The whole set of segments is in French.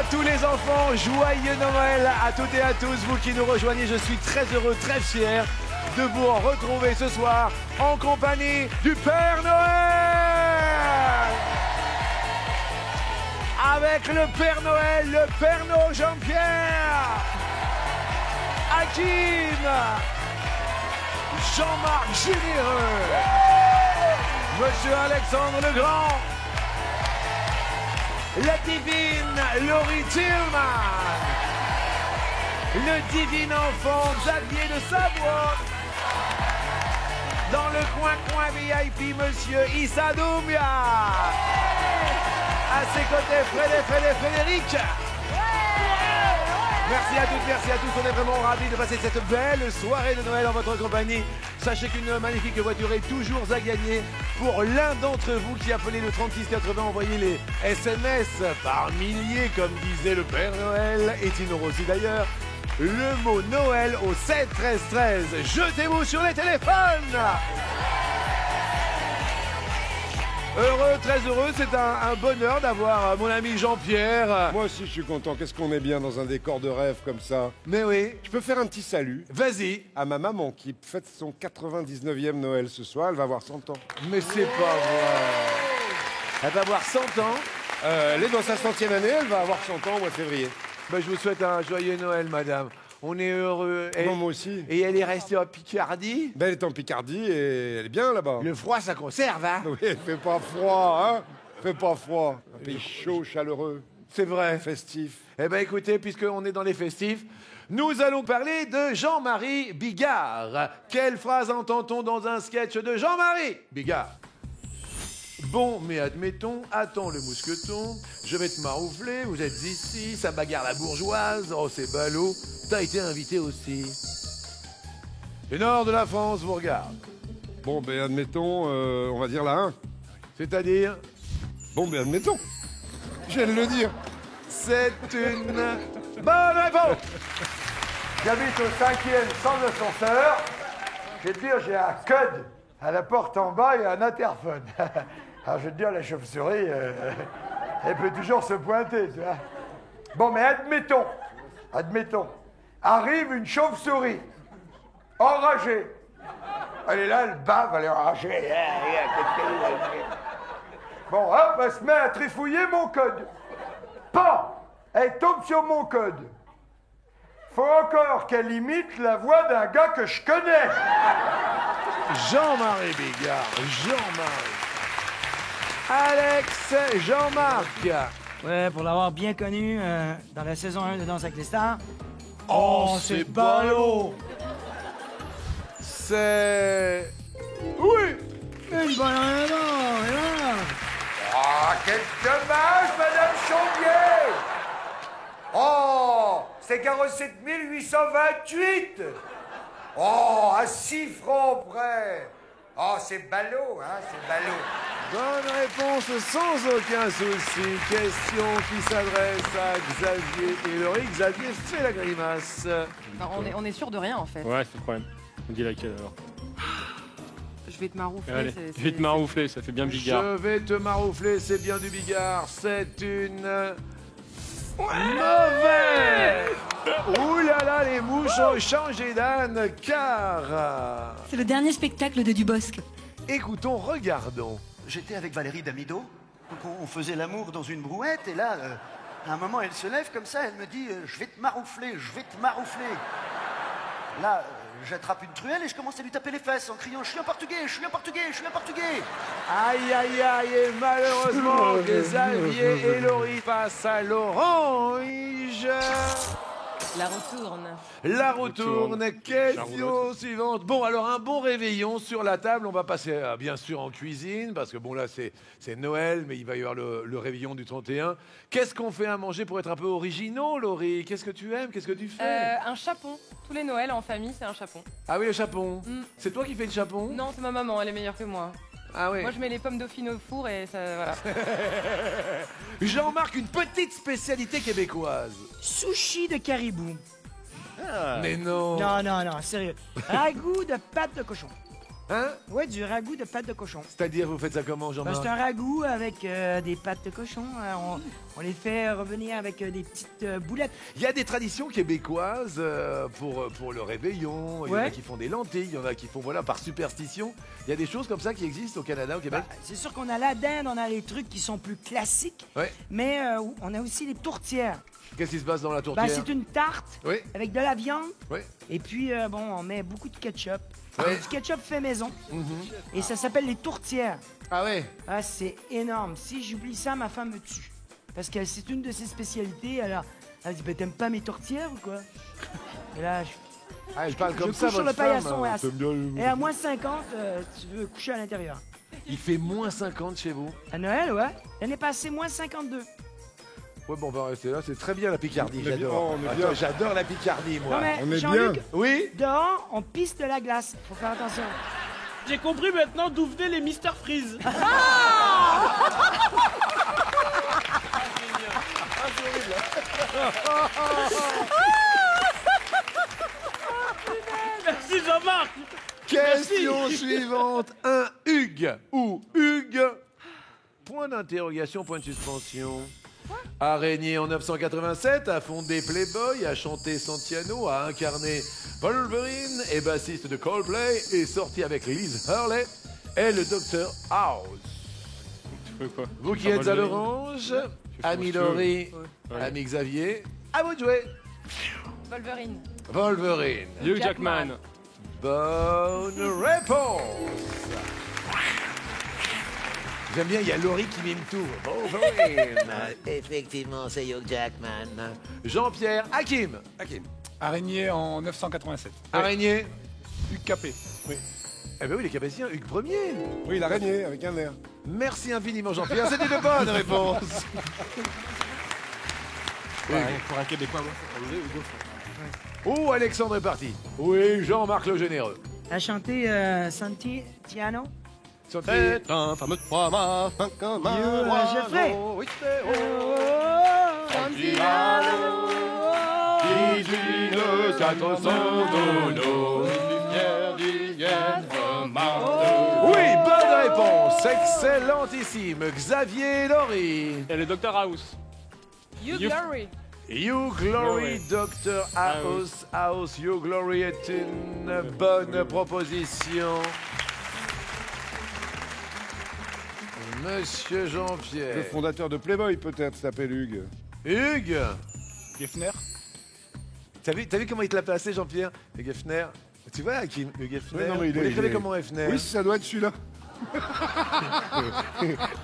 tous les enfants, joyeux Noël à toutes et à tous, vous qui nous rejoignez, je suis très heureux, très fier de vous retrouver ce soir en compagnie du Père Noël. Avec le Père Noël, le Père Noël Jean-Pierre, Hakim, Jean-Marc Généreux, Monsieur Alexandre Legrand, la divine Laurie Tillman, le divin enfant Xavier de Savoie, dans le coin VIP, Monsieur Issa Doumbia, à ses côtés Frédéric. Merci à tous, on est vraiment ravis de passer cette belle soirée de Noël en votre compagnie. Sachez qu'une magnifique voiture est toujours à gagner pour l'un d'entre vous qui appelez le 3680, envoyez les SMS par milliers, comme disait le Père Noël, et Tino Rossi d'ailleurs. Le mot Noël au 7 13 13. Jetez-vous sur les téléphones. Heureux, très heureux, c'est un bonheur d'avoir mon ami Jean-Pierre. Moi aussi je suis content, qu'est-ce qu'on est bien dans un décor de rêve comme ça. Mais oui. Je peux faire un petit salut. Vas-y. À ma maman qui fête son 99e Noël ce soir, elle va avoir 100 ans. Mais c'est pas vrai. Elle va avoir 100 ans. Elle est dans sa 100e année, elle va avoir 100 ans au mois de février. Ben, je vous souhaite un joyeux Noël, madame. On est heureux. Bon, moi aussi. Et elle est restée en Picardie? Ben, elle est en Picardie et elle est bien là-bas. Le froid, ça conserve, hein? Oui, il fait pas froid, hein? Fait pas froid. Un pays chaud, chaleureux. C'est vrai. Festif. Eh ben écoutez, puisqu'on est dans les festifs, nous allons parler de Jean-Marie Bigard. Quelle phrase entend-on dans un sketch de Jean-Marie Bigard? Bon, mais admettons, attends le mousqueton, je vais te maroufler, vous êtes ici, ça bagarre la bourgeoise, oh c'est ballot, t'as été invité aussi. Le nord de la France vous regarde. Bon, ben admettons, on va dire la 1. C'est-à-dire? Bon, ben admettons. Je viens de le dire. C'est une bonne réponse. J'habite au 5e sans ascenseur. Je vais te dire, j'ai un code à la porte en bas et un interphone. Alors je vais te dire, la chauve-souris, elle peut toujours se pointer, tu vois. Bon, mais admettons, arrive une chauve-souris, enragée. Elle est là, elle bave, elle est enragée. Bon, hop, elle se met à trifouiller mon code. Pas, elle tombe sur mon code. Faut encore qu'elle imite la voix d'un gars que je connais. Jean-Marie Bigard, Jean-Marie. Alex, Jean-Marc. Ouais, pour l'avoir bien connu dans la saison 1 de Danse avec les stars. Oh, c'est ballot. C'est... Oui. Une bonne raison, et voilà. Ah, quel dommage, Madame Chambier. Oh, c'est carrossé de 1828. Oh, à 6 francs près. Oh, c'est ballot, hein, c'est ballot. Bonne réponse sans aucun souci. Question qui s'adresse à Xavier et Laurie. Xavier fait la grimace. Non, on est sûr de rien en fait. Ouais, c'est le problème. On dit laquelle alors? Je vais te maroufler. Allez, je vais te maroufler, ça fait bien Bigard. Je vais te maroufler, c'est bien du Bigard. C'est une... mauvaise. Ouh là là, les mouches ont changé d'âne, car... C'est le dernier spectacle de Dubosc. Écoutons, regardons. J'étais avec Valérie Damido, donc on faisait l'amour dans une brouette, et là, à un moment, elle se lève comme ça, elle me dit « Je vais te maroufler, je vais te maroufler ». Là, j'attrape une truelle et je commence à lui taper les fesses en criant « Je suis un portugais, je suis un portugais, je suis un portugais ». Aïe, aïe, aïe, et malheureusement, Xavier et Laurie passent à l'orange. La retourne. La retourne. Question suivante. Bon, alors un bon réveillon sur la table. On va passer bien sûr en cuisine, parce que bon là c'est Noël, mais il va y avoir le réveillon du 31. Qu'est-ce qu'on fait à manger pour être un peu originaux, Laurie? Qu'est-ce que tu aimes? Qu'est-ce que tu fais? Un chapon. Tous les Noëls en famille, c'est un chapon. Ah oui, le chapon. Mm. C'est toi qui fais le chapon? Non, c'est ma maman, elle est meilleure que moi. Ah oui. Moi, je mets les pommes dauphines au four et ça, voilà. Jean-Marc, une petite spécialité québécoise. Sushi de caribou. Mais non. Non, sérieux. Ragoût de pâte de cochon. Hein? Ouais, du ragoût de pâte de cochon. C'est-à-dire, vous faites ça comment, Ben, Jean-Marc? c'est un ragoût avec des pâtes de cochon. On les fait revenir avec des petites boulettes. Il y a des traditions québécoises pour le réveillon. Il y en a Ouais. qui font des lentilles, il y en a qui font, voilà, par superstition. Il y a des choses comme ça qui existent au Canada, au Québec. Ben, c'est sûr qu'on a la dinde, on a les trucs qui sont plus classiques. Ouais. Mais on a aussi les tourtières. Qu'est-ce qui se passe dans la tourtière? Ben, c'est une tarte Oui, avec de la viande. oui. Et puis, on met beaucoup de ketchup. Ouais. Du ketchup fait maison. Mhm. Et ça s'appelle les tourtières. Ah ouais? Ah, c'est énorme. Si j'oublie ça, ma femme me tue. Parce que c'est une de ses spécialités. Alors, elle dit, ben, t'aimes pas mes tourtières ou quoi? Et là, Ah, elle parle comme je ça, couche sur votre le paillasson. femme. Et T'aimes bien le- à moins 50, tu veux coucher à l'intérieur. Il fait moins 50 chez vous. À Noël, ouais. L'année passée, moins 52. Ouais, bon, on va rester là. C'est très bien la Picardie, On est bien, j'adore. on est Attends, bien. j'adore la Picardie, moi. Non, mais on est Jean-Luc, bien. Oui? dehors, on pisse de la glace. Faut faire attention. J'ai compris maintenant d'où venaient les Mister Freeze. Merci Jean-Marc. Question suivante. Un Hugues ou Hugues. Point d'interrogation, point de suspension. Araignée en 1987, a fondé Playboy, a chanté Santiano, a incarné Wolverine et bassiste de Coldplay, est sorti avec Liz Hurley et le Dr House. Tu fais quoi? Vous qui Ah, êtes à Wolverine. l'orange, fais ami ce que tu veux. Laurie, Ouais. ami Xavier, à vous de jouer. Wolverine. Wolverine. Hugh Jackman. Bonne réponse. J'aime bien, il y a Laurie qui mime tout. Wolverine. Effectivement, c'est Hugh Jackman. Jean-Pierre Hakim. Araignée en 987. Araignée. Hugues Capet. Eh ben oui, les Capétiens, Hugues Premier. Oui, l'araignée, avec un air. Merci infiniment, Jean-Pierre. C'était de bonnes réponses. Pour un Québécois, Oh, Alexandre est parti. Oui, Jean-Marc le Généreux. A chanté Santiano. C'est un fameux trois Jeffrey. Oui, bonne réponse. Excellentissime. Xavier Laurie. Et le Dr House. You You- Glory. You Glory, Dr. House. House, You Glory est une bonne proposition. Monsieur Le Jean-Pierre. fondateur de Playboy, peut-être, s'appelle Hugues. Hugues. Geffner. T'as vu comment il te l'a placé, Jean-Pierre? Geffner. Tu vois, Hakim, Geffner. Ouais, non, mais Vous l'écrivez comment, Hefner? Oui, ça doit être celui-là.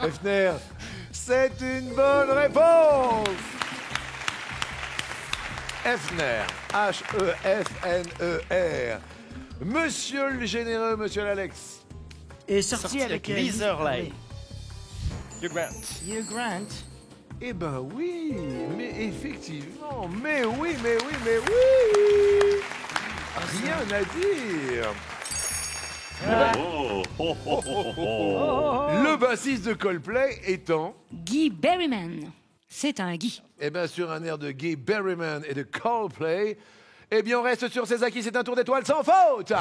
Hefner. C'est une bonne réponse. Hefner. H-E-F-N-E-R. Monsieur le Généreux, monsieur l'Alex. Est sorti avec Liz Hurley. Hugh Grant. Hugh Grant. Eh ben oui, mais effectivement, mais oui. Rien à dire. Le bassiste de Coldplay étant, Guy Berryman. C'est un Guy. eh bien, sur un air de Guy Berryman et de Coldplay, eh bien, on reste sur ses acquis. C'est un tour d'étoile sans faute.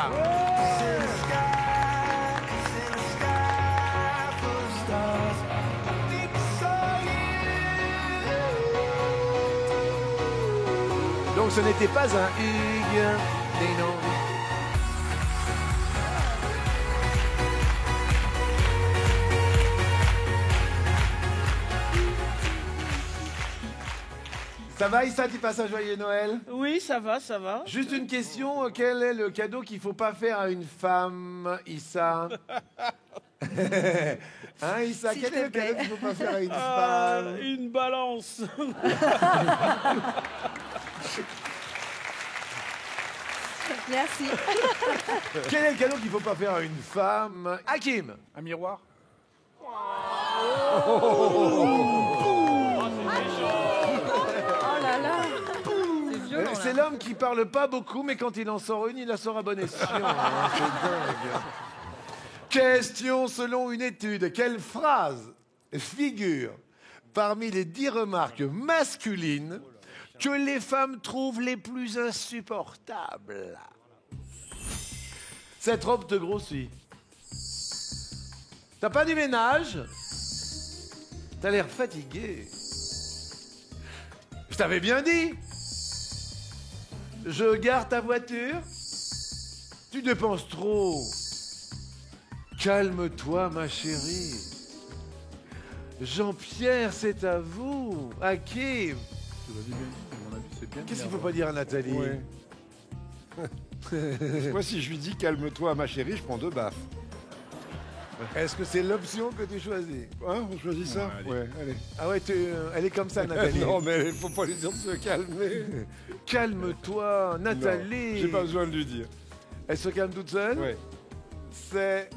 Donc, ce n'était pas un Hugues. Mais non. Ça va, Issa, tu passes un joyeux Noël? Oui, ça va, ça va. Juste une question, quel est le cadeau qu'il faut pas faire à une femme, Issa? Hein, Issa, S'il quel te est le plaît. cadeau qu'il faut pas faire à une femme? Une balance. Merci. Quel est le cadeau qu'il faut pas faire à une femme? Hakim? Un miroir. Oh là là. C'est violent. C'est là. l'homme qui parle pas beaucoup, mais quand il en sort une, il la sort à bon escient. Hein, c'est dingue. Question selon une étude. Quelle phrase figure parmi les 10 remarques masculines que les femmes trouvent les plus insupportables? Cette robe te grossit. T'as pas du ménage? T'as l'air fatigué. Je t'avais bien dit. Je garde ta voiture. Tu dépenses trop. Calme-toi, ma chérie. Jean-Pierre, c'est à vous. Hakim. Qu'est-ce qu'il faut pas dire à Nathalie? Ouais. Moi, si je lui dis calme-toi, ma chérie, je prends 2 baffes. Est-ce que c'est l'option que tu choisis? Hein, on choisit ça? Ouais, allez. Ah ouais, elle est comme ça, Nathalie. Non, mais il faut pas lui dire de se calmer. Calme-toi, Nathalie. J'ai pas besoin de lui dire. Elle se calme toute seule? Ouais. C'est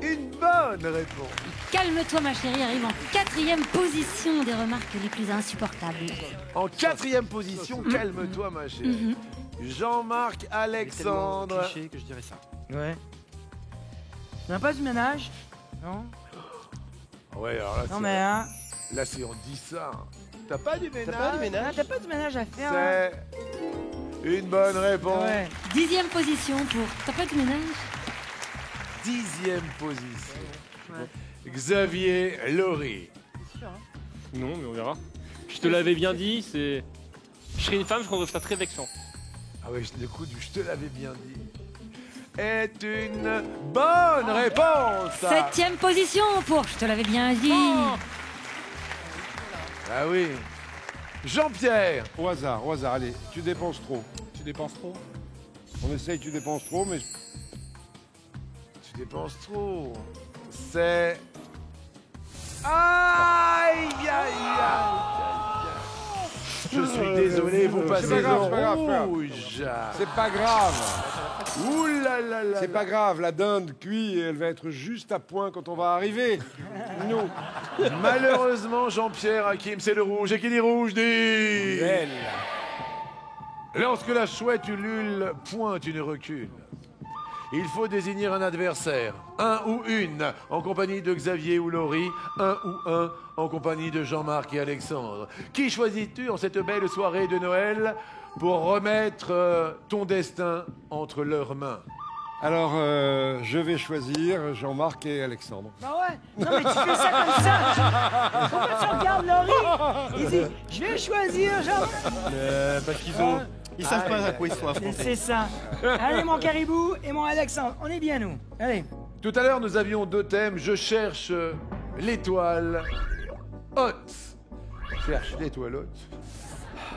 une bonne réponse. Calme-toi, ma chérie, arrive en 4e position des remarques les plus insupportables. En 4e position, calme-toi, ma chérie. Jean-Marc Alexandre. Cliché que je dirais ça. Ouais. T'as pas du ménage? Non? Ouais, alors là, Non mais hein. Là, si on dit ça. T'as pas du ménage? T'as pas du ménage à faire? C'est une bonne réponse. Ouais. 10e position pour... T'as pas du ménage? 10e position. Xavier Laurie. Non, mais on verra. Je te l'avais bien dit, c'est... Je serais une femme, je trouve ça très vexant. Ah oui, le coup du je te l'avais bien dit est une bonne réponse. 7e position pour... Je te l'avais bien dit. Ah oui. Jean-Pierre. Au hasard, allez, tu dépenses trop. Tu dépenses trop? On essaye, tu dépenses trop, mais... Tu dépenses trop. C'est... Aïe, aïe, aïe, aïe. Je suis désolé, vous passez pas grave, en c'est pas grave, frère. rouge. C'est pas grave. Ouh là là là. C'est pas grave, la dinde cuit, elle va être juste à point quand on va arriver. Nous. Malheureusement, Jean-Pierre Hakim, c'est le rouge. Et qui dit rouge dit... Belle. Lorsque la chouette ulule pointe une recule, il faut désigner un adversaire, un ou une, en compagnie de Xavier ou Laurie, un ou un, en compagnie de Jean-Marc et Alexandre. Qui choisis-tu en cette belle soirée de Noël pour remettre ton destin entre leurs mains? Alors, je vais choisir Jean-Marc et Alexandre. Bah ouais. Non mais tu fais ça comme ça. Pourquoi tu regardes Laurie? Il dit, je vais choisir Jean. Parce qu'ils ont... Ils savent pas à quoi ils sont affrontés. C'est ça. Allez mon caribou et mon Alexandre, on est bien nous. Allez. Tout à l'heure, nous avions 2 thèmes. Je cherche l'étoile haute. Cherche l'étoile haute.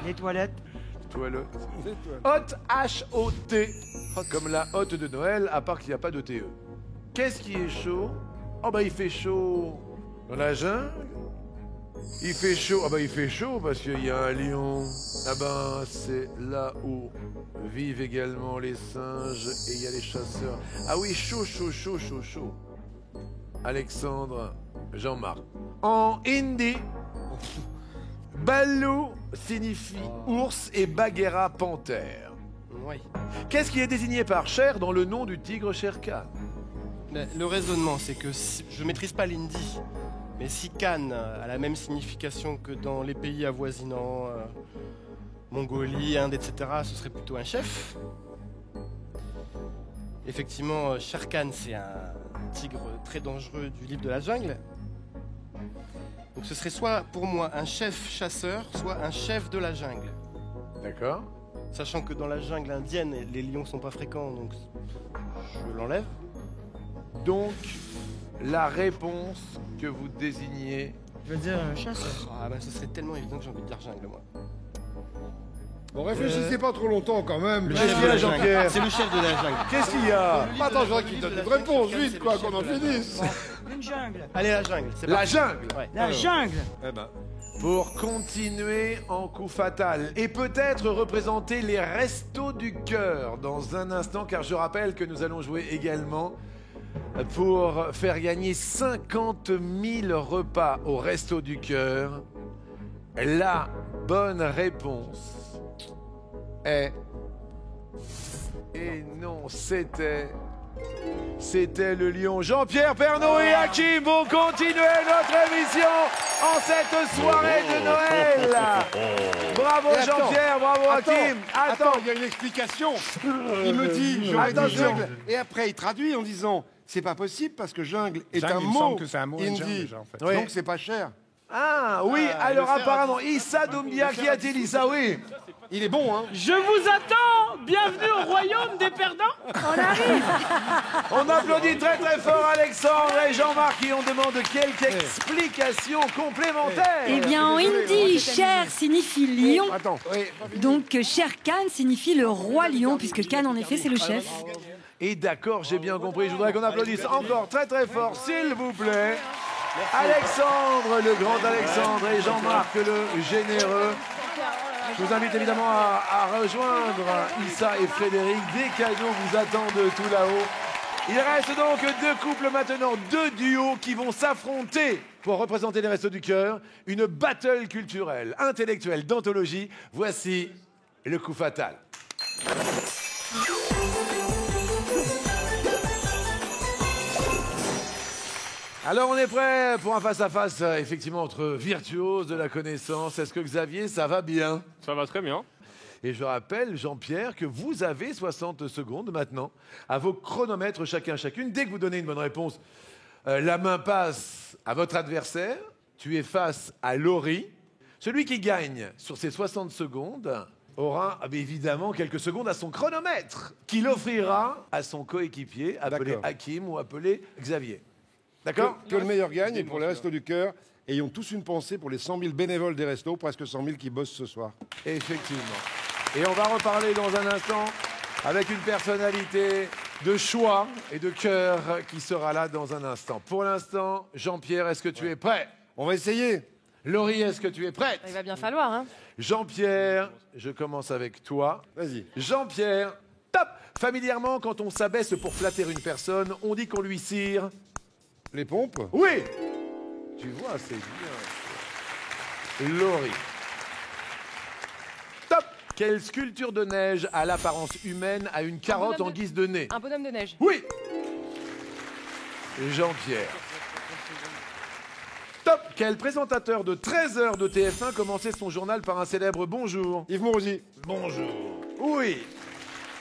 Les toilettes. Toilette. Hot, H-O-T. Comme la hotte de Noël, à part qu'il n'y a pas de T-E. Qu'est-ce qui est chaud? Oh bah il fait chaud dans la jungle. Il fait chaud. Ah bah il fait chaud parce qu'il y a un lion. Ah ben c'est là où vivent également les singes et il y a les chasseurs. Ah oui, chaud, chaud, chaud, chaud, chaud. Alexandre, Jean-Marc. En hindi, Balou signifie ours et Bagheera panthère. Oui. Qu'est-ce qui est désigné par Cher dans le nom du tigre Sher Khan? Le raisonnement, c'est que si, je maîtrise pas l'hindi, mais si Khan a la même signification que dans les pays avoisinants, Mongolie, Inde, etc., ce serait plutôt un chef. Effectivement, Sher Khan, c'est un tigre très dangereux du livre de la jungle. Donc ce serait soit pour moi un chef chasseur, soit un chef de la jungle. D'accord. Sachant que dans la jungle indienne, les lions sont pas fréquents, donc je l'enlève. Donc, la réponse que vous désignez... Je veux dire un chasseur. Ah bah ce serait tellement évident que j'ai envie de dire jungle, moi. Bon, réfléchissez pas trop longtemps quand même. Qu'est-ce qu'il y a, Jean-Pierre? C'est le chef de la jungle. Qu'est-ce qu'il y a? Attends, je voudrais qu'il donne une réponse, vite, quoi, qu'on en finisse. Une jungle. Allez, la jungle. C'est La parti. jungle. Ouais. La jungle. Eh ben, Pour continuer en coup fatal et peut-être représenter les restos du cœur dans un instant, car je rappelle que nous allons jouer également pour faire gagner 50 000 repas au resto du cœur. La bonne réponse est... Et non, c'était C'était le lion. Jean-Pierre Pernaut et Hakim vont continuer notre émission en cette soirée de Noël. Bravo Et attends, Jean-Pierre, bravo Hakim. Attends, il y a une explication. Il me dit, j'aurais dit Attention. jungle. Et après, il traduit en disant, c'est pas possible parce que jungle est Jungle, un il me mot semble que c'est un mot indien, hindi. déjà, en fait. Oui. Donc c'est pas cher. Ah oui, alors apparemment, Issa Doumbia, qui a-t-il dit ça? Oui. Il est bon, hein. Je vous attends. Bienvenue au royaume des perdants. On arrive. On applaudit très très fort Alexandre et Jean-Marc qui ont demandé quelques explications complémentaires. Eh bien, en hindi, Cher signifie lion. Attends. Donc, Sher Khan signifie le roi lion, puisque Khan, en effet, c'est le chef. Et d'accord, j'ai bien compris. Je voudrais qu'on applaudisse encore très très fort, s'il vous plaît. Alexandre, le grand Alexandre, et Jean-Marc, le généreux. Je vous invite évidemment à rejoindre Issa et Frédéric. Des cadeaux vous attendent tout là-haut. Il reste donc 2 couples maintenant, 2 duos qui vont s'affronter pour représenter les Restos du Cœur. Une battle culturelle, intellectuelle, d'anthologie. Voici le coup fatal. Alors, on est prêt pour un face-à-face, effectivement, entre virtuoses de la connaissance. Est-ce que Xavier, ça va bien? Ça va très bien. Et je rappelle, Jean-Pierre, que vous avez 60 secondes maintenant à vos chronomètres chacune. Dès que vous donnez une bonne réponse, la main passe à votre adversaire. Tu es face à Laurie. Celui qui gagne sur ces 60 secondes aura évidemment quelques secondes à son chronomètre qu'il offrira à son coéquipier, appelé D'accord. Hakim ou appelé Xavier. D'accord? Que le meilleur gagne. Et pour les Restos du Cœur, ayons tous une pensée pour les 100 000 bénévoles des restos, presque 100 000 qui bossent ce soir. Effectivement. Et on va reparler dans un instant avec une personnalité de choix et de cœur qui sera là dans un instant. Pour l'instant, Jean-Pierre, est-ce que tu es prêt? On va essayer. Laurie, est-ce que tu es prête? Il va bien falloir, hein. Jean-Pierre, je commence avec toi. Vas-y. Jean-Pierre, top! Familièrement, quand on s'abaisse pour flatter une personne, on dit qu'on lui cire... Les pompes. Oui! Tu vois, c'est bien. Laurie. Top! Quelle sculpture de neige à l'apparence humaine a une carotte en guise de nez? Un bonhomme de neige. Oui! Jean-Pierre. Top! Quel présentateur de 13 heures de TF1 commençait son journal par un célèbre bonjour? Yves Mourouzi. Bonjour. Oui.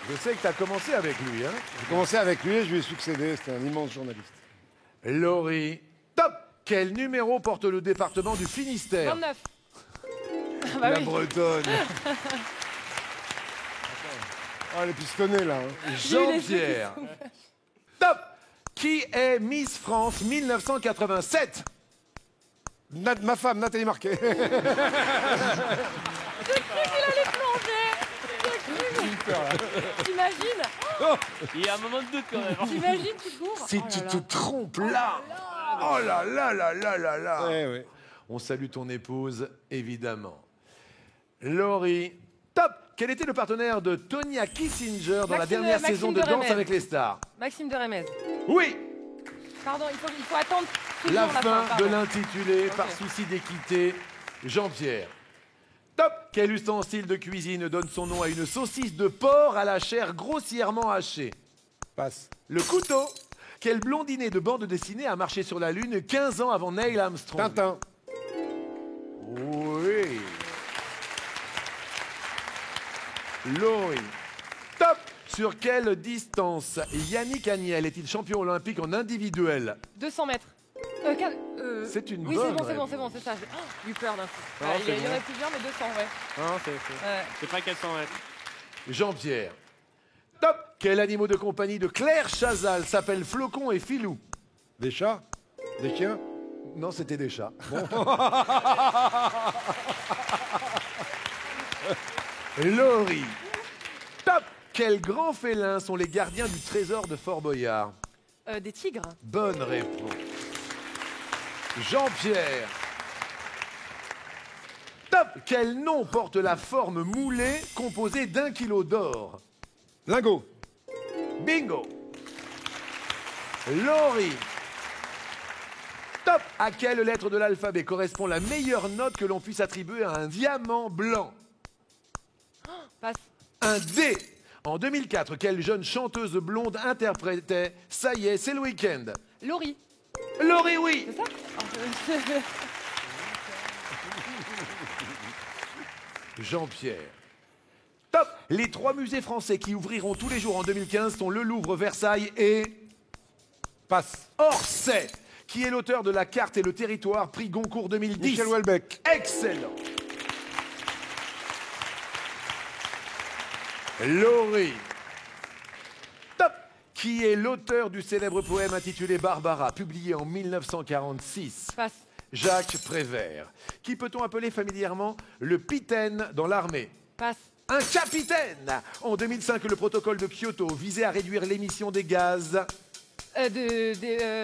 Je sais que tu as commencé avec lui, hein? J'ai commencé avec lui et je lui ai succédé. C'était un immense journaliste. Laurie. Top! Quel numéro porte le département du Finistère? 29. Bah La oui. Bretonne. Ah, les pistonnés, là. Hein. Jean-Pierre. Top! Qui est Miss France 1987? Ma femme, Nathalie Marquet. J'ai cru qu'il allait plonger. T'imagines? Il y a un moment de doute quand même. T'imagines, tu cours? Si tu te trompes là. Oh là là là là là là. Ouais, ouais. On salue ton épouse, évidemment. Laurie. Top! Quel était le partenaire de Tonya Kissinger dans la dernière saison de Danse avec les stars? Maxime de Remez. Oui! Pardon, il faut attendre toujours La la fin de pardon. l'intitulé, par Ok. souci d'équité, Jean-Pierre. Top! Quel ustensile de cuisine donne son nom à une saucisse de porc à la chair grossièrement hachée? Passe. Le couteau. Quel blondinet de bande dessinée a marché sur la Lune 15 ans avant Neil Armstrong? Tintin. Oui. Laurie. Top! Sur quelle distance Yannick Agnel est-il champion olympique en individuel? 200 mètres. C'est une oui, bonne c'est bon, réponse. c'est ça. J'ai eu peur d'un coup. Non, Il c'est y en bon. a plusieurs, mais 200, ouais. Non, c'est Ouais. c'est pas 400 mètres. Jean-Pierre. Top! Quel animal de compagnie de Claire Chazal s'appelle Flocon et Filou? Des chats. Des chiens. Non, c'était des chats. Laurie. Top! Quels grands félins sont les gardiens du trésor de Fort Boyard? Des tigres. Bonne réponse. Jean-Pierre. Top! Quel nom porte la forme moulée composée d'1 kilo d'or? Lingot. Bingo! Laurie. Top! À quelle lettre de l'alphabet correspond la meilleure note que l'on puisse attribuer à un diamant blanc? Passe. Un D. En 2004, quelle jeune chanteuse blonde interprétait « Ça y est, c'est le week-end » Laurie. Laurie, oui. C'est ça Jean-Pierre. Top. Les 3 musées français qui ouvriront tous les jours en 2015 sont le Louvre, Versailles et... Passe. Orsay. Qui est l'auteur de La carte et le territoire, prix Goncourt 2010? Michel Houellebecq. Excellent. Laurie. Top. Qui est l'auteur du célèbre poème intitulé Barbara, publié en 1946? Passe. Jacques Prévert. Qui peut-on appeler familièrement le pitaine dans l'armée? Passe. Un capitaine. En 2005, le protocole de Kyoto visait à réduire l'émission des gaz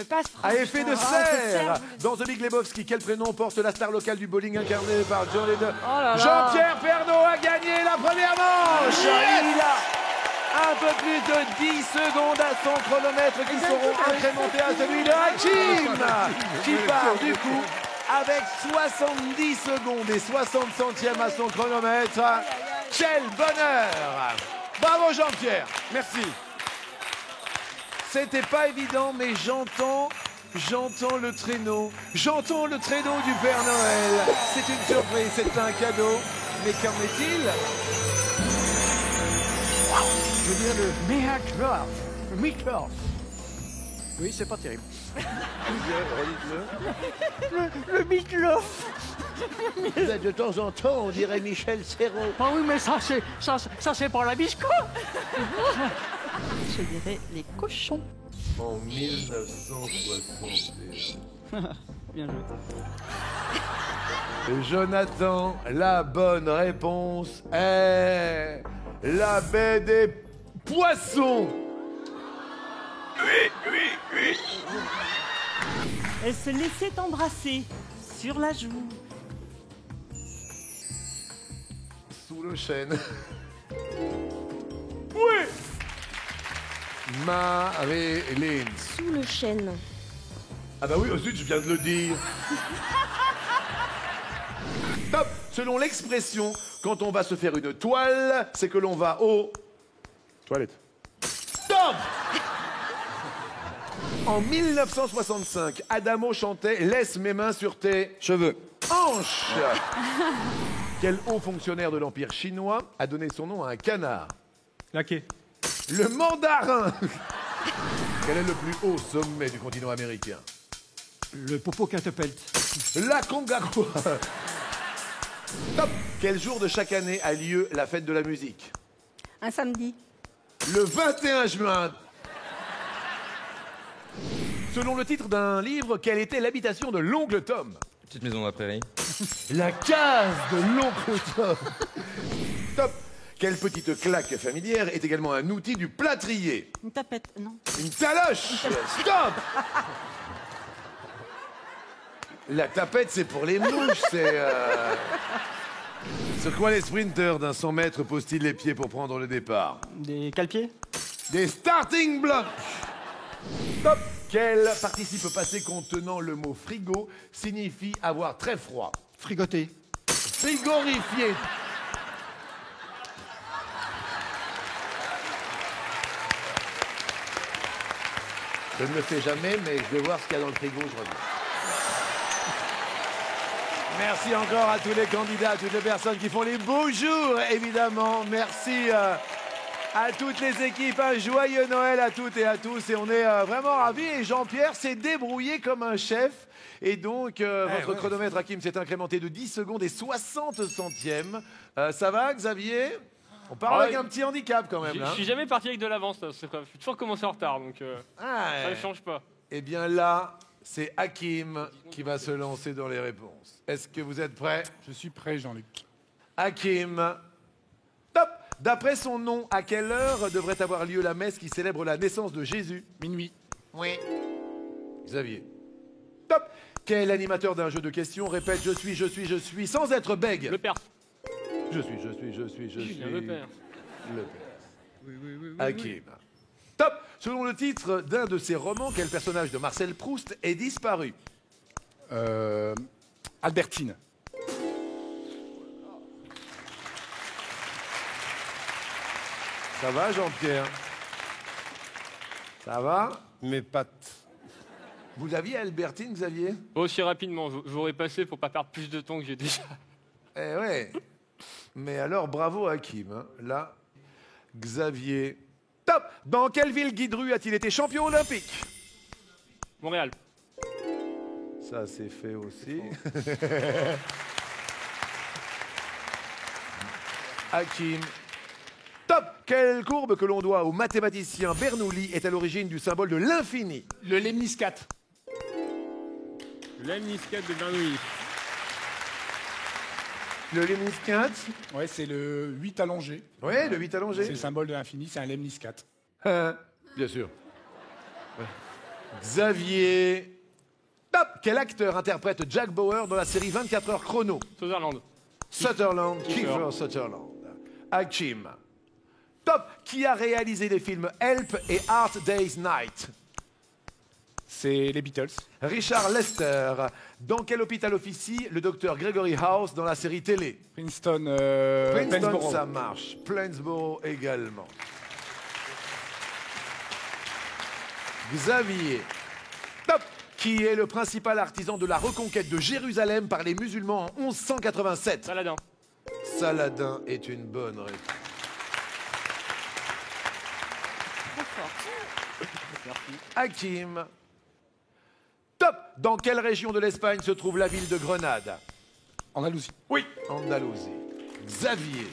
Passe. à effet de serre. Dans The Big Lebowski, quel prénom porte la star locale du bowling incarnée par John Lennon? Oh là là. Jean-Pierre Pernaut a gagné la première manche. Il a un peu plus de 10 secondes à son chronomètre qui seront incrémentés à celui de Hakim, qui part du coup avec 70 secondes et 60 centièmes à son chronomètre. Quel bonheur! Bravo Jean-Pierre. Merci. C'était pas évident, mais j'entends le traîneau. J'entends le traîneau du Père Noël. C'est une surprise, c'est un cadeau. Mais qu'en est-il? Je veux dire le Meatloaf. Le Meatloaf. Oui, c'est pas terrible. Le Meatloaf. De temps en temps, on dirait Michel Serrault. Ah oui, mais ça c'est pour la biscotte. Je dirais les cochons. En 1961. Bien joué. Jonathan, la bonne réponse est la baie des poissons. Elle se laissait embrasser sur la joue. Sous le chêne. Oui. Marie-Hélène. Sous le chêne. Ah bah oui, ensuite je viens de le dire. Top. Selon l'expression, quand on va se faire une toile, c'est que l'on va au... Toilette. Top. En 1965, Adamo chantait « Laisse mes mains sur tes cheveux. Hanches ». Quel haut fonctionnaire de l'Empire chinois a donné son nom à un canard? Laquais. Le mandarin. Quel est le plus haut sommet du continent américain? Le Popocatépetl. La Concagua. Top. Quel jour de chaque année a lieu la fête de la musique? Un samedi. Le 21 juin. Selon le titre d'un livre, quelle était l'habitation de l'oncle Tom? Petite maison dans la prairie. La case de l'oncle Tom. Top. Quelle petite claque familière est également un outil du plâtrier? Une tapette, non. Une taloche. Stop. La tapette, c'est pour les mouches, c'est... Sur quoi les sprinters d'un 100 mètres posent-ils les pieds pour prendre le départ? Des cale-pieds. Des starting blocks. Top. Quel participe passé contenant le mot frigo signifie avoir très froid? Frigoté. Frigorifié. Je ne le fais jamais, mais je vais voir ce qu'il y a dans le frigo, je reviens. Merci encore à tous les candidats, à toutes les personnes qui font les beaux jours, évidemment. Merci à toutes les équipes. Un joyeux Noël à toutes et à tous. Et on est vraiment ravis. Et Jean-Pierre s'est débrouillé comme un chef. Et donc, votre chronomètre, Hakim, s'est incrémenté de 10 secondes et 60 centièmes. Ça va, Xavier? On part avec un petit handicap quand même. Je suis jamais parti avec de l'avance. Je suis toujours commencé en retard, donc ça ne change pas. Eh bien là, c'est Hakim qui va se lancer dans les réponses. Est-ce que vous êtes prêts? Je suis prêt, Jean-Luc. Hakim, top. D'après son nom, à quelle heure devrait avoir lieu la messe qui célèbre la naissance de Jésus? Minuit. Oui. Xavier. Top. Quel animateur d'un jeu de questions répète « Je suis » sans être bègue? Le père. Je suis. Le père. Le père. Oui. Hakim. Top. Selon le titre d'un de ses romans, quel personnage de Marcel Proust est disparu? Albertine. Ça va, Jean-Pierre? Ça va? Mes pattes. Vous l'aviez, Albertine, Xavier? Aussi rapidement, je voudrais passer pour pas perdre plus de temps que j'ai déjà. Eh ouais. Mais alors, bravo Hakim. Hein. Là, Xavier. Top! Dans quelle ville Guy Dru a-t-il été champion olympique? Montréal. Ça, c'est fait aussi. Hakim. Top! Quelle courbe que l'on doit au mathématicien Bernoulli est à l'origine du symbole de l'infini? Le lemniscate. Le lemniscate de Bernoulli. Le lemniscate? Ouais, c'est le 8 allongé. Ouais, le 8 allongé. C'est le symbole de l'infini, c'est un lemniscate. Bien sûr. Xavier. Top! Quel acteur interprète Jack Bauer dans la série 24 heures chrono? Sutherland. Sutherland, Kiefer Sutherland. Hakim. Top! Qui a réalisé les films Help et Hard Day's Night? C'est les Beatles. Richard Lester. Dans quel hôpital officie le docteur Gregory House dans la série télé? Princeton, Princeton, Plainsboro. ça marche. Plainsboro également. Xavier. Top! Qui est le principal artisan de la reconquête de Jérusalem par les musulmans en 1187? Saladin. Saladin est une bonne réponse. Hakim. Top! Dans quelle région de l'Espagne se trouve la ville de Grenade? Andalousie. Oui, Andalousie. Xavier.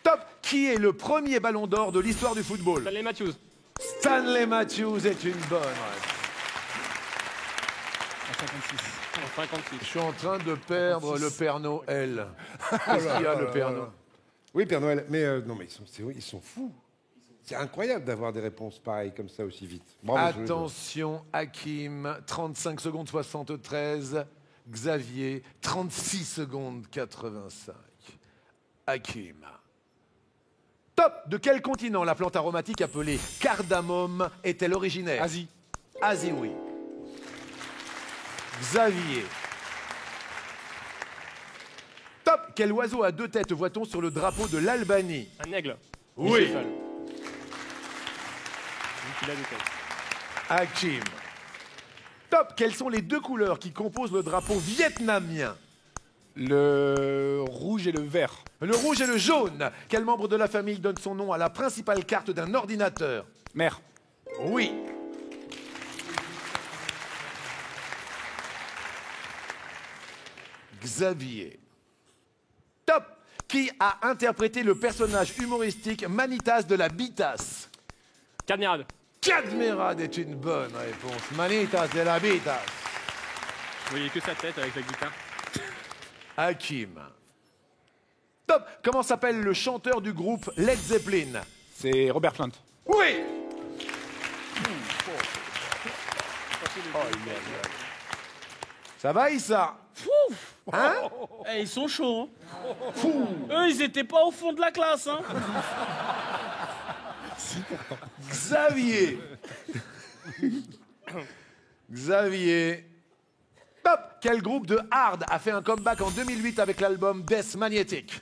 Top! Qui est le premier ballon d'or de l'histoire du football? Stanley Matthews. Stanley Matthews est une bonne réponse. En 56. En 56. Je suis en train de perdre le Père Noël. Qu'est-ce qu'il y a, le Père Noël? Oui, Père Noël. Mais non, mais ils sont fous. C'est incroyable d'avoir des réponses pareilles comme ça aussi vite. Bravo, tous les deux. Attention, Hakim, 35 secondes 73. Xavier, 36 secondes 85. Hakim. Top! De quel continent la plante aromatique appelée cardamome est-elle originaire? Asie. Asie, oui. Xavier. Top! Quel oiseau à deux têtes voit-on sur le drapeau de l'Albanie? Un aigle. Oui. Bicéphale. Il a deux têtes. Hakim. Top! Quelles sont les deux couleurs qui composent le drapeau vietnamien? Le rouge et le vert. Le rouge et le jaune. Quel membre de la famille donne son nom à la principale carte d'un ordinateur? Mère. Oui. Xavier. Top! Qui a interprété le personnage humoristique Manitas de la Bitas? Cadmerade. Cadmerade est une bonne réponse. Manitas de la Bitas. Vous voyez que sa tête avec la guitare. Hakim. Top! Comment s'appelle le chanteur du groupe Led Zeppelin? C'est Robert Plant. Oui! Ça va, Issa? Hein? Eh, ils sont chauds. Hein. Eux, ils étaient pas au fond de la classe. Hein. Xavier. Xavier. Top! Quel groupe de hard a fait un comeback en 2008 avec l'album Death Magnetic?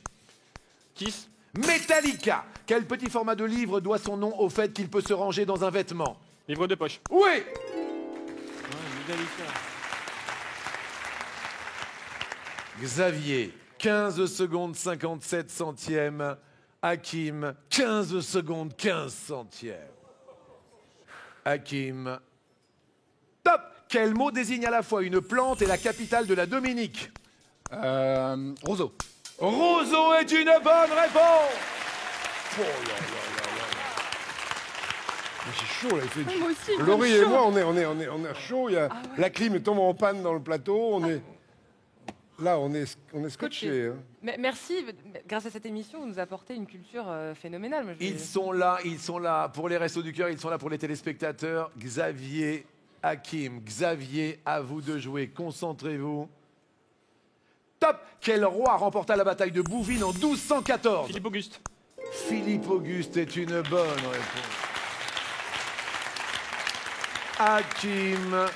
Kiss. Metallica. Quel petit format de livre doit son nom au fait qu'il peut se ranger dans un vêtement? Livre de poche. Oui! Xavier, 15 secondes 57 centièmes. Hakim, 15 secondes 15 centièmes. Hakim. Top! Quel mot désigne à la fois une plante et la capitale de la Dominique? Roseau. Roseau est une bonne réponse! Oh là là là là. Mais c'est chaud là, il fait... Moi aussi, Laurie et chaud. moi, on est chaud. Il y a... La clim tombe en panne dans le plateau. On est... Là, on est scotché. Hein. Mais merci, grâce à cette émission, vous nous apportez une culture phénoménale. Moi, Ils sont là pour les Restos du Cœur, ils sont là pour les téléspectateurs. Xavier, Hakim, Xavier, à vous de jouer. Concentrez-vous. Top! Quel roi remporta la bataille de Bouvines en 1214? Philippe Auguste. Philippe Auguste est une bonne réponse. Hakim.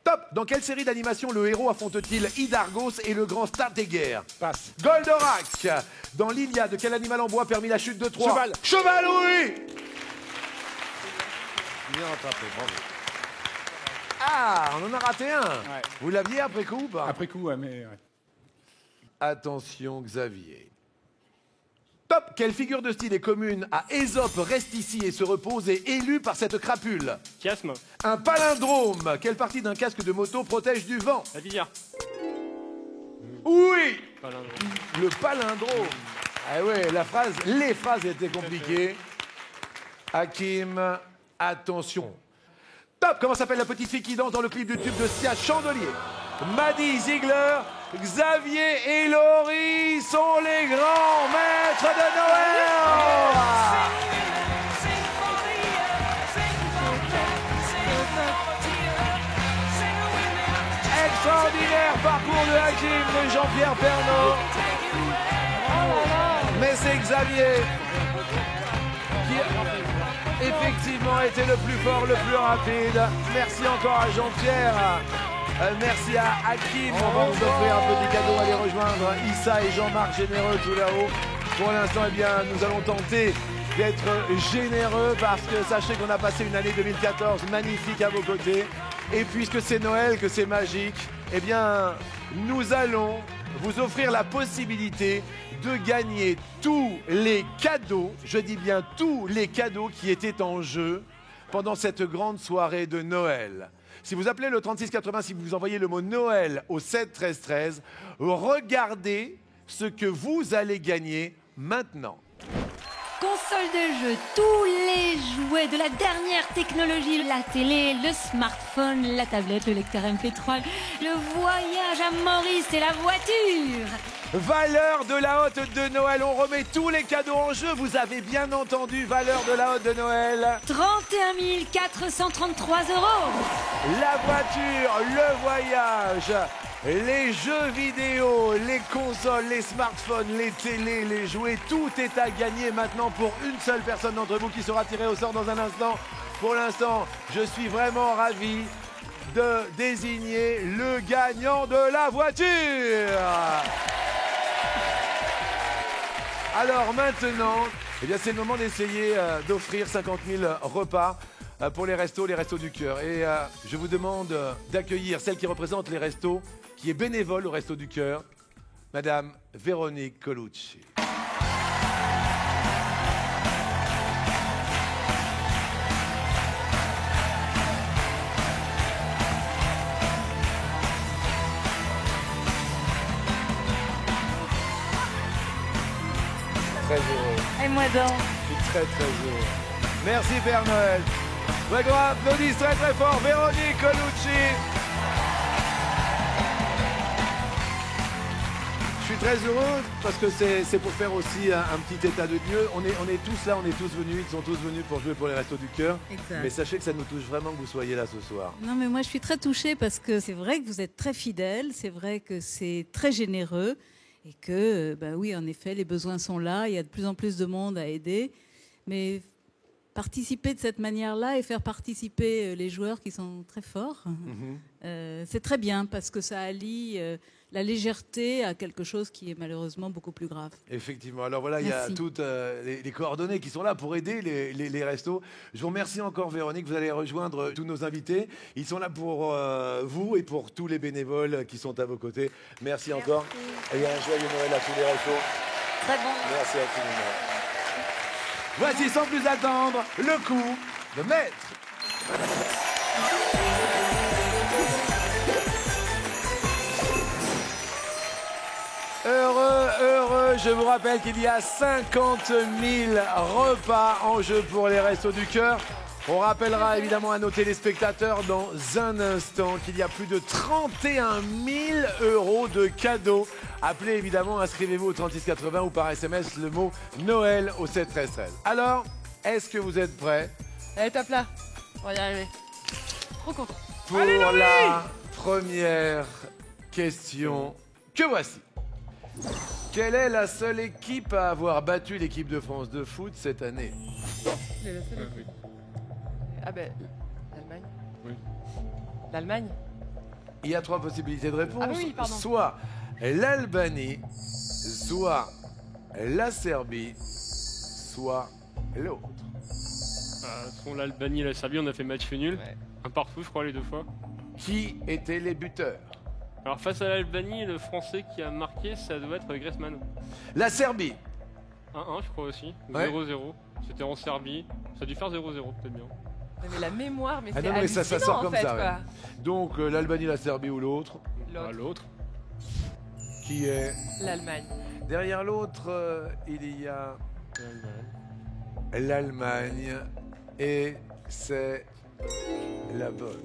Top. Dans quelle série d'animation le héros affronte-t-il Hydargos et le grand stratègue? Passe. Goldorak. Dans l'Iliade, quel animal en bois permit la chute de Troie? Cheval. Cheval, oui. Bien rattrapé, bravo. Ah, on en a raté un. Vous l'aviez après coup ou pas? Après coup, ouais, mais... ouais. Attention, Xavier. Top. Quelle figure de style est commune à Ésope, reste ici et se repose et élue par cette crapule? Chiasme. Un palindrome. Quelle partie d'un casque de moto protège du vent? La visière. Oui. Palindrome. Le palindrome. Ah ouais, les phrases étaient compliquées. Hakim, attention. Top. Comment s'appelle la petite fille qui danse dans le clip du tube de Sia, Chandelier? Maddie Ziegler, Xavier et Laurie sont les grands maîtres de Noël. Extraordinaire parcours de Hakim de Jean-Pierre Pernaut. Mais c'est Xavier qui effectivement était le plus fort, le plus rapide. Merci encore à Jean-Pierre. Merci à Hakim. On va vous offrir un petit cadeau. Allez rejoindre Issa et Jean-Marc généreux tout là-haut. Pour l'instant, eh bien, nous allons tenter d'être généreux parce que sachez qu'on a passé une année 2014 magnifique à vos côtés. Et puisque c'est Noël, que c'est magique, eh bien, nous allons vous offrir la possibilité de gagner tous les cadeaux, je dis bien tous les cadeaux qui étaient en jeu pendant cette grande soirée de Noël. Si vous appelez le 3680, si vous envoyez le mot Noël au 7 13 13, regardez ce que vous allez gagner maintenant. Console de jeu, tous les jouets de la dernière technologie, la télé, le smartphone, la tablette, le lecteur MP3, le voyage à Maurice et la voiture. Valeur de la hotte de Noël, on remet tous les cadeaux en jeu, vous avez bien entendu, valeur de la hotte de Noël. 31 433 €. La voiture, le voyage, les jeux vidéo, les consoles, les smartphones, les télés, les jouets, tout est à gagner maintenant pour une seule personne d'entre vous qui sera tirée au sort dans un instant. Pour l'instant, je suis vraiment ravi de désigner le gagnant de la voiture. Alors maintenant, eh bien c'est le moment d'essayer d'offrir 50 000 repas pour les restos du cœur. Et je vous demande d'accueillir celle qui représente les restos, qui est bénévole au Resto du Cœur, Madame Véronique Colucci. Très heureux. Et moi donc. Je suis très heureux. Merci Père Noël. Ouais, qu'on applaudisse très fort Véronique Colucci. Je suis très heureux parce que c'est pour faire aussi un petit état de lieu. On est tous là, on est tous venus, ils sont tous venus pour jouer pour les Restos du Cœur. Exact. Mais sachez que ça nous touche vraiment que vous soyez là ce soir. Non, mais moi, je suis très touchée parce que c'est vrai que vous êtes très fidèles, c'est vrai que c'est très généreux et que, bah oui, en effet, les besoins sont là, il y a de plus en plus de monde à aider. Mais participer de cette manière-là et faire participer les joueurs qui sont très forts, c'est très bien parce que ça allie la légèreté à quelque chose qui est malheureusement beaucoup plus grave. Effectivement. Alors voilà, il y a toutes les coordonnées qui sont là pour aider les restos. Je vous remercie encore Véronique, vous allez rejoindre tous nos invités. Ils sont là pour vous et pour tous les bénévoles qui sont à vos côtés. Merci encore. Et un joyeux Noël à tous les restos. Très bon. Merci infiniment. Voici sans plus attendre le coup de maître. Heureux, je vous rappelle qu'il y a 50 000 repas en jeu pour les Restos du Cœur. On rappellera évidemment à nos téléspectateurs dans un instant qu'il y a plus de 31 000 € de cadeaux. Appelez évidemment, inscrivez-vous au 3680 ou par SMS le mot Noël au 7 13 13. Alors, est-ce que vous êtes prêts? Allez, top là. On va y arriver. Trop content. Pour Allez, Laurie la première question que voici. Quelle est la seule équipe à avoir battu l'équipe de France de foot cette année? J'ai la seule équipe. Ah ben, l'Allemagne. Oui. L'Allemagne. Il y a 3 possibilités de réponse. Ah oui, pardon. Soit l'Albanie, soit la Serbie, soit l'autre. Sont l'Albanie et la Serbie, on a fait match nul. Un partout, je crois, les 2 fois. Qui étaient les buteurs? Alors, face à l'Albanie, le Français qui a marqué, ça doit être Griezmann. La Serbie. 1-1, je crois aussi. Ou Ouais. 0-0. C'était en Serbie. Ça a dû faire 0-0, peut-être bien. Mais la mémoire, mais Ah c'est non, mais ça hallucinant, sort en comme fait, ça. quoi. Ouais. Donc l'Albanie, la Serbie ou l'autre? L'autre. Qui est? L'Allemagne. Derrière l'autre, il y a l'Allemagne. Et c'est la bonne.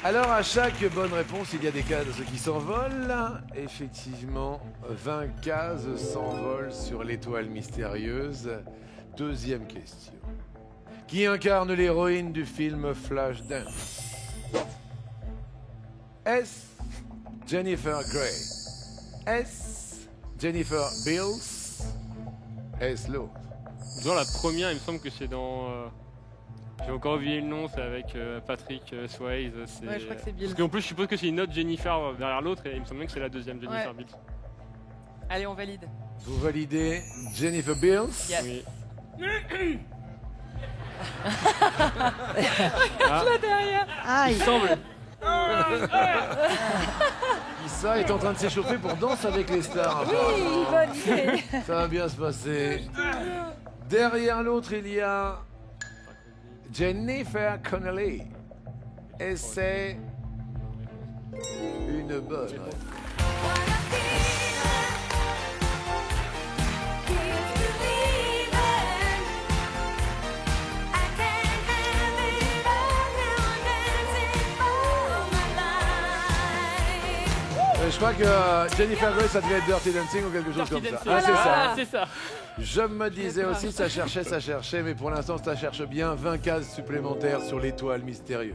Alors, à chaque bonne réponse, il y a des cases qui s'envolent. Effectivement, 20 cases s'envolent sur l'étoile mystérieuse. Deuxième question. Qui incarne l'héroïne du film Flashdance? Est-ce Jennifer Grey? Est-ce Jennifer Beals? Est-ce l'autre? Dans la première, il me semble que c'est dans... J'ai encore oublié le nom, c'est avec Patrick Swayze. Ouais, je crois que c'est Bill. Parce qu'en plus, je suppose que c'est une autre Jennifer derrière l'autre, et il me semble bien que c'est la deuxième Jennifer Ouais. Beals. Allez, on valide. Vous validez Jennifer Beals? Yes. Oui. Là derrière. Aïe. Il semble. Issa est en train de s'échauffer pour Danse avec les stars. Oui, bonne idée. Ça va bien se passer. Derrière l'autre, il y a Jennifer Connelly. Et c'est une bonne. Je crois que Jennifer Grey, ça devait être Dirty Dancing ou quelque chose comme ça. Ah, c'est ça. C'est ça. Je me disais aussi, ça cherchait, mais pour l'instant, ça cherche bien 20 cases supplémentaires sur l'étoile mystérieuse.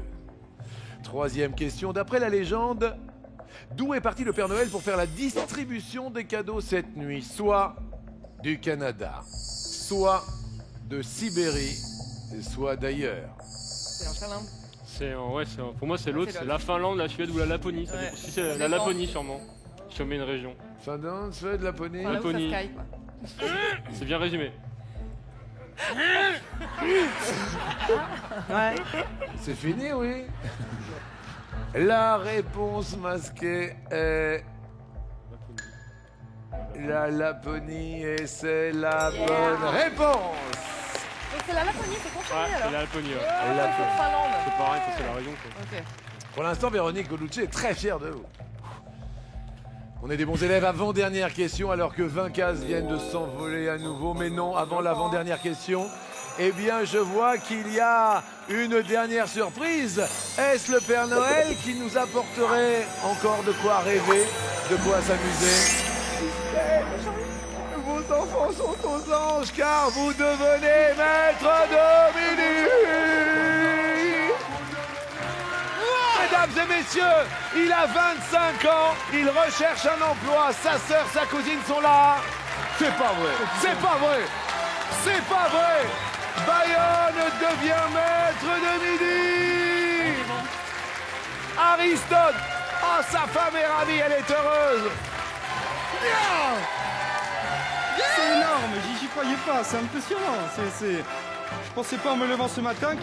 Troisième question. D'après la légende, d'où est parti le Père Noël pour faire la distribution des cadeaux cette nuit? Soit du Canada, soit de Sibérie, soit d'ailleurs. C'est en Finlande. Pour moi, c'est l'autre, c'est la Finlande, la Suède ou la Laponie. Ça dépend. Si c'est la Laponie, sûrement. Si on met une région. Finlande, Suède, Laponie. Enfin, là où ça Laponie. sky, quoi. C'est bien résumé. Ouais. C'est fini, oui. La réponse masquée est la Laponie et c'est la bonne réponse. Donc c'est la Laponie, c'est confirmé Ouais, c'est alors. la Laponie. Ouais. Ouais, Laponie. c'est Finlande. C'est pareil, c'est la région. Quoi. Ok. Pour l'instant, Véronique Colucci est très fière de vous. On est des bons élèves. Avant-dernière question, alors que 20 cases viennent de s'envoler à nouveau. Mais non, avant l'avant-dernière question, eh bien, je vois qu'il y a une dernière surprise. Est-ce le Père Noël qui nous apporterait encore de quoi rêver, de quoi s'amuser? Vos enfants sont aux anges car vous devenez maître Dominique. Mesdames et messieurs, il a 25 ans, il recherche un emploi, sa sœur, sa cousine sont là. C'est pas vrai, c'est pas vrai, c'est pas vrai. Bayonne devient maître de midi. Aristote, oh sa femme est ravie, elle est heureuse. C'est énorme, j'y croyais pas, c'est impressionnant. Je pensais pas en me levant ce matin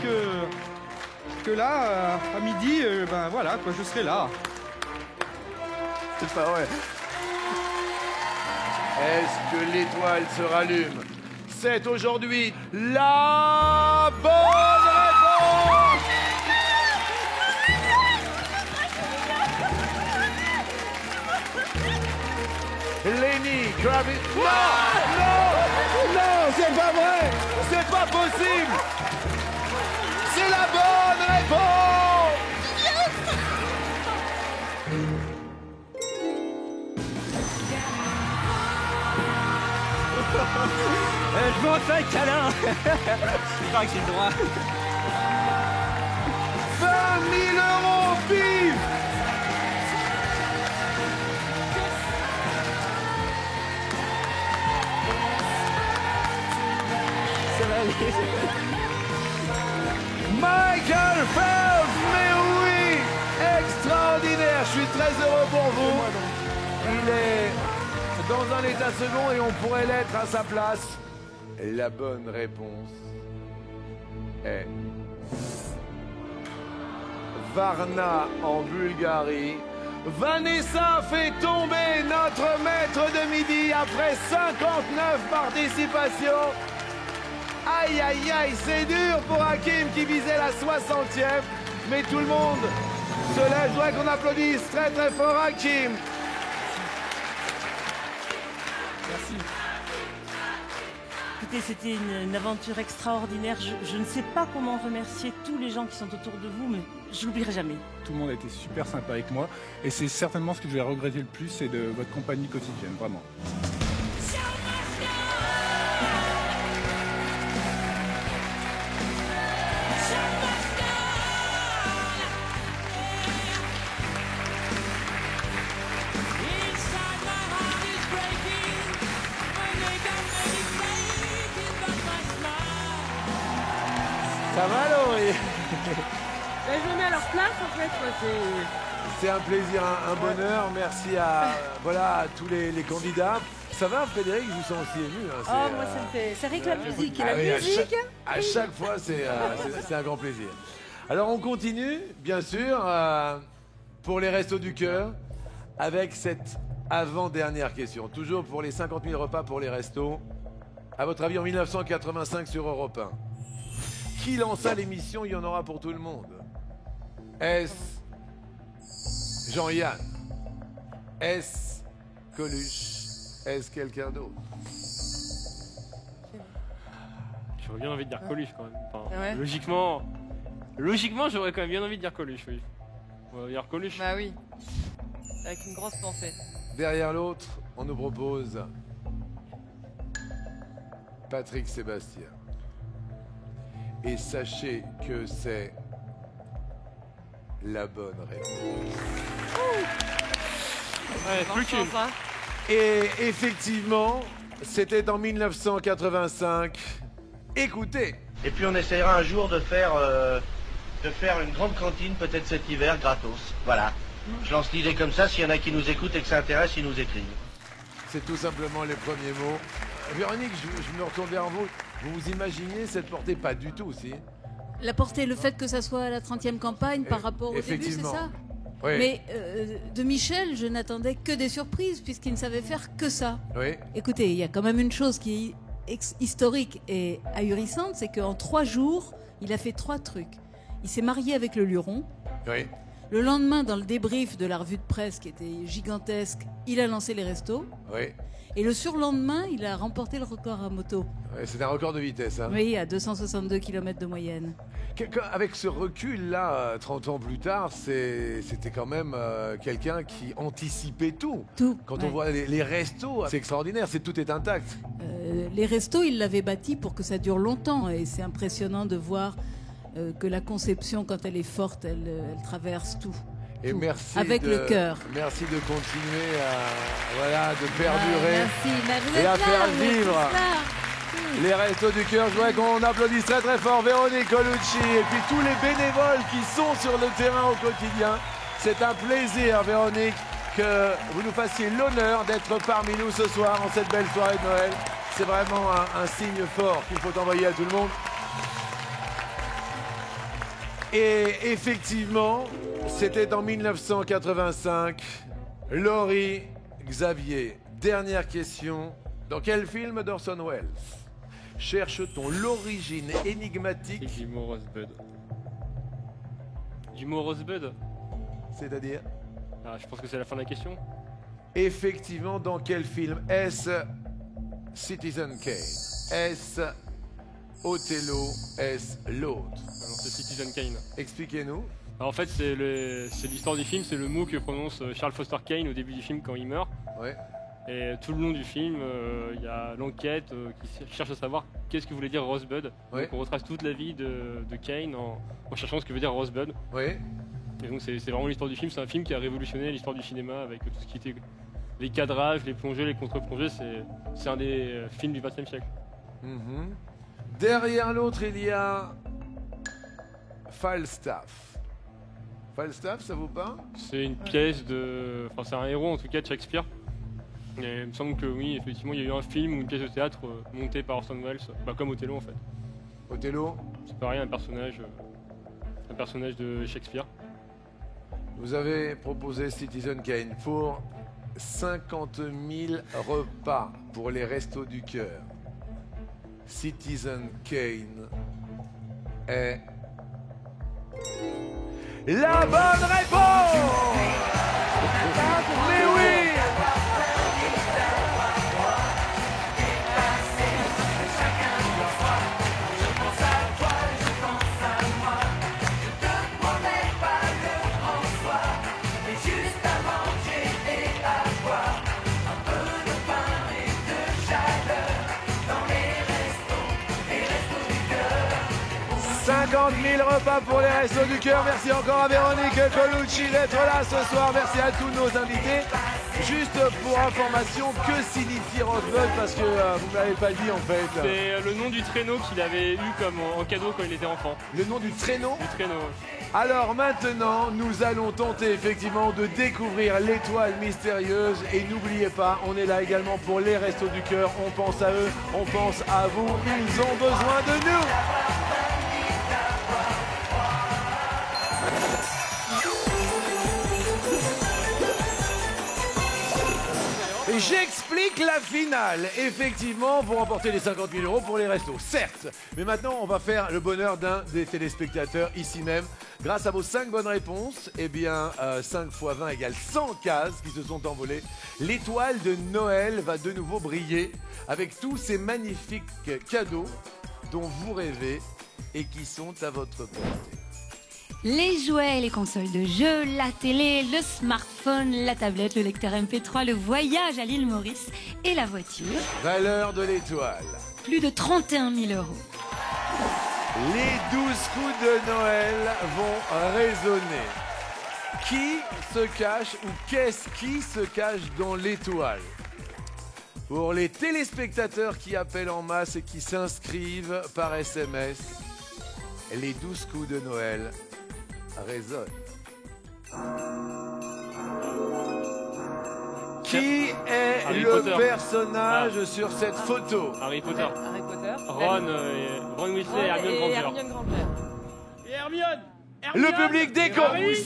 que là, à midi, ben voilà, quoi, je serai là. C'est pas vrai. Est-ce que l'étoile se rallume? C'est aujourd'hui la bonne réponse. Lenny Kravitz. Non, non, non, c'est pas vrai. C'est pas possible. C'est la bonne réponse. Je me refais un câlin. Je crois que j'ai le droit. 20 000 € pif. Ça va aller. Michael Phelps heureux pour vous. Il est dans un état second et on pourrait l'être à sa place. La bonne réponse est Varna en Bulgarie. Vanessa fait tomber notre maître de midi après 59 participations. Aïe aïe aïe, c'est dur pour Hakim qui visait la 60e. Mais tout le monde se lève. Je voudrais qu'on applaudisse très très fort Hakim. Merci. Écoutez, c'était une aventure extraordinaire. Je ne sais pas comment remercier tous les gens qui sont autour de vous, mais je l'oublierai jamais. Tout le monde a été super sympa avec moi. Et c'est certainement ce que je vais regretter le plus, c'est de votre compagnie quotidienne, vraiment. Ça va Laurie? Je me mets à leur place en fait. C'est un plaisir, un bonheur. Merci à, voilà, à tous les candidats. Ça va Frédéric? Je vous sens aussi ému. Hein. Oh, moi ça me fait. C'est avec la musique. Et la oui, musique. à chaque fois, c'est un grand plaisir. Alors on continue, bien sûr, pour les Restos du Cœur, avec cette avant-dernière question. Toujours pour les 50 000 repas pour les restos. À votre avis, en 1985 sur Europe 1, qui lança l'émission Il y en aura pour tout le monde? Est-ce Jean-Yann? Est-ce Coluche? Est-ce quelqu'un d'autre? J'aurais bien envie de dire Coluche quand même. Enfin, Ah ouais logiquement, j'aurais quand même bien envie de dire Coluche, oui. On va dire Coluche. Bah oui. Avec une grosse pensée. Derrière l'autre, on nous propose Patrick Sébastien. Et sachez que c'est la bonne réponse. Ouais, plus qu'une. Et effectivement, c'était en 1985. Écoutez. Et puis on essaiera un jour de faire une grande cantine, peut-être cet hiver, gratos. Voilà. Je lance l'idée comme ça, s'il y en a qui nous écoutent et que ça intéresse, ils nous écrivent. C'est tout simplement les premiers mots. Véronique, je me retourne vers vous. Vous vous imaginez cette portée? Pas du tout, si. La portée, le fait que ça soit la 30e campagne par rapport au début, c'est effectivement. ça? Oui. Mais de Michel, je n'attendais que des surprises puisqu'il ne savait faire que ça. Oui. Écoutez, il y a quand même une chose qui est historique et ahurissante, c'est qu'en 3 jours, il a fait 3 trucs. Il s'est marié avec le Luron. Oui. Le lendemain, dans le débrief de la revue de presse qui était gigantesque, il a lancé les restos. Oui. Et le surlendemain, il a remporté le record à moto. Ouais, c'est un record de vitesse. Hein. Oui, à 262 km de moyenne. Avec ce recul-là, 30 ans plus tard, c'était quand même quelqu'un qui anticipait tout. Tout. Quand on voit les restos, c'est extraordinaire, tout est intact. Les restos, il l'avait bâti pour que ça dure longtemps. Et c'est impressionnant de voir que la conception, quand elle est forte, elle traverse tout. Et tout. merci avec le cœur. Merci de continuer de perdurer merci. et à faire vivre les Restos du Cœur. Je voudrais qu'on applaudisse très très fort Véronique Colucci et puis tous les bénévoles qui sont sur le terrain au quotidien. C'est un plaisir, Véronique, que vous nous fassiez l'honneur d'être parmi nous ce soir en cette belle soirée de Noël. C'est vraiment un signe fort qu'il faut envoyer à tout le monde. Et effectivement, c'était en 1985. Laurie, Xavier, dernière question. Dans quel film d'Orson Welles cherche-t-on l'origine énigmatique du mot Rosebud? Du mot Rosebud? C'est-à-dire? Je pense que c'est la fin de la question. Effectivement, dans quel film? Est-ce Citizen Kane? Est-ce Othello? Est-ce l'autre? Alors c'est Citizen Kane. Expliquez-nous. Alors, en fait, c'est l'histoire du film, c'est le mot que prononce Charles Foster Kane au début du film quand il meurt. Ouais. Et tout le long du film, il y a l'enquête qui cherche à savoir qu'est-ce que voulait dire Rosebud. Ouais. Donc on retrace toute la vie de Kane en cherchant ce que veut dire Rosebud. Ouais. Et donc c'est vraiment l'histoire du film, c'est un film qui a révolutionné l'histoire du cinéma avec tout ce qui était les cadrages, les plongées, les contre-plongées, c'est un des films du XXe siècle. Derrière l'autre, il y a Falstaff. Falstaff, ça vous parle? C'est une pièce de... Enfin, c'est un héros, en tout cas, de Shakespeare. Et il me semble que oui, effectivement, il y a eu un film ou une pièce de théâtre montée par Orson Welles, comme Othello, en fait. Othello? C'est pareil, un personnage de Shakespeare. Vous avez proposé Citizen Kane pour 50 000 repas pour les Restos du Cœur. Citizen Kane est la bonne réponse. Mais oui. Juste avant, j'ai à boire un peu de pain et de chaleur dans les restos du cœur. 50 000 repas pour les Restos du Cœur. Merci encore à Véronique Colucci d'être là ce soir. Merci à tous nos invités. Juste pour information, que signifie Rosebud? Parce que vous ne m'avez pas dit en fait. C'est le nom du traîneau qu'il avait eu comme en cadeau quand il était enfant. Le nom du traîneau? Du traîneau. Alors maintenant, nous allons tenter effectivement de découvrir l'étoile mystérieuse. Et n'oubliez pas, on est là également pour les Restos du Cœur. On pense à eux, on pense à vous. Ils ont besoin de nous. J'explique la finale. Effectivement, vous remportez les 50 000 euros pour les restos, certes. Mais maintenant, on va faire le bonheur d'un des téléspectateurs ici même. Grâce à vos 5 bonnes réponses, eh bien, 5 x 20 égale 100 cases qui se sont envolées. L'étoile de Noël va de nouveau briller avec tous ces magnifiques cadeaux dont vous rêvez et qui sont à votre portée. Les jouets, les consoles de jeux, la télé, le smartphone, la tablette, le lecteur MP3, le voyage à l'île Maurice et la voiture. Valeur de l'étoile. Plus de 31 000 euros. Les 12 coups de Noël vont résonner. Qui se cache ou qu'est-ce qui se cache dans l'étoile? Pour les téléspectateurs qui appellent en masse et qui s'inscrivent par SMS, les 12 coups de Noël résonnent. Qui est Harry le Potter. personnage sur cette photo? Harry Potter. Harry Potter. Ron Weasley et Hermione Granger. Hermione Granger. Et Hermione. Le public décompte. Harry.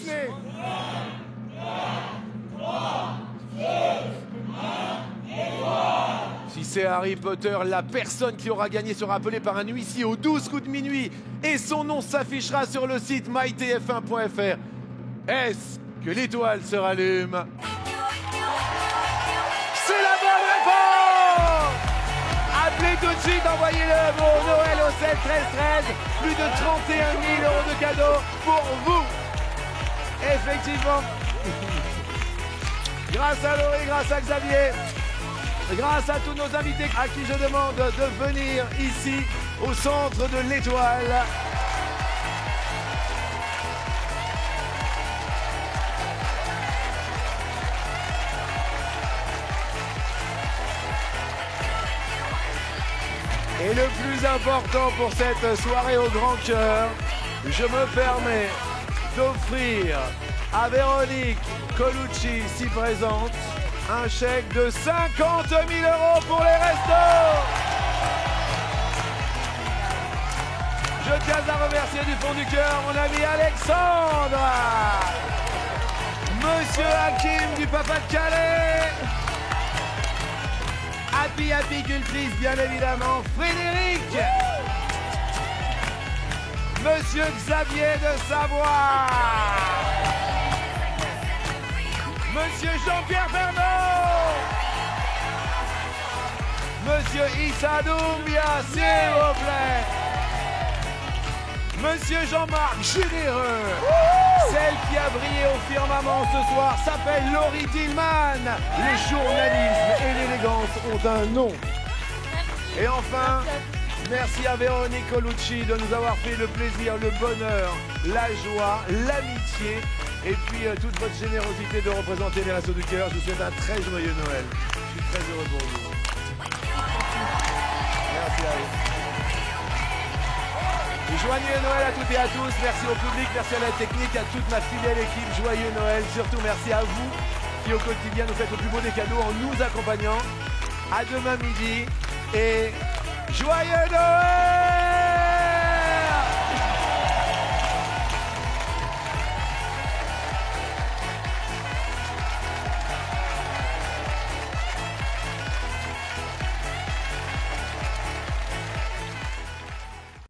Si c'est Harry Potter, la personne qui aura gagné sera appelée par un huissier aux 12 coups de minuit et son nom s'affichera sur le site mytf1.fr. Est-ce que l'étoile se rallume? C'est la bonne réponse! Appelez tout de suite, envoyez le mot Noël au 7 13 13. Plus de 31 000 euros de cadeaux pour vous. Effectivement. Grâce à Laurie, grâce à Xavier, grâce à tous nos invités à qui je demande de venir ici au centre de l'étoile. Et le plus important pour cette soirée au grand cœur, je me permets d'offrir à Véronique Colucci, si présente, un chèque de 50 000 euros pour les restos. Je tiens à remercier du fond du cœur mon ami Alexandre, Monsieur Hakim du Papa de Calais, Happy Apicultrice bien évidemment, Frédéric, Monsieur Xavier de Savoie, Monsieur Jean-Pierre Fernand, Monsieur Issa Doumbia, s'il vous plaît, Monsieur Jean-Marc Généreux, celle qui a brillé au firmament ce soir s'appelle Laurie Tillman. Le journalisme et l'élégance ont un nom. Et enfin, merci à Véronique Colucci de nous avoir fait le plaisir, le bonheur, la joie, l'amitié et puis toute votre générosité de représenter les Restos du Cœur. Je vous souhaite un très joyeux Noël. Je suis très heureux pour vous. Merci à vous. Joyeux Noël à toutes et à tous. Merci au public, merci à la technique, à toute ma fidèle équipe. Joyeux Noël. Surtout merci à vous qui au quotidien nous faites le plus beau des cadeaux en nous accompagnant. À demain midi et joyeux Noël!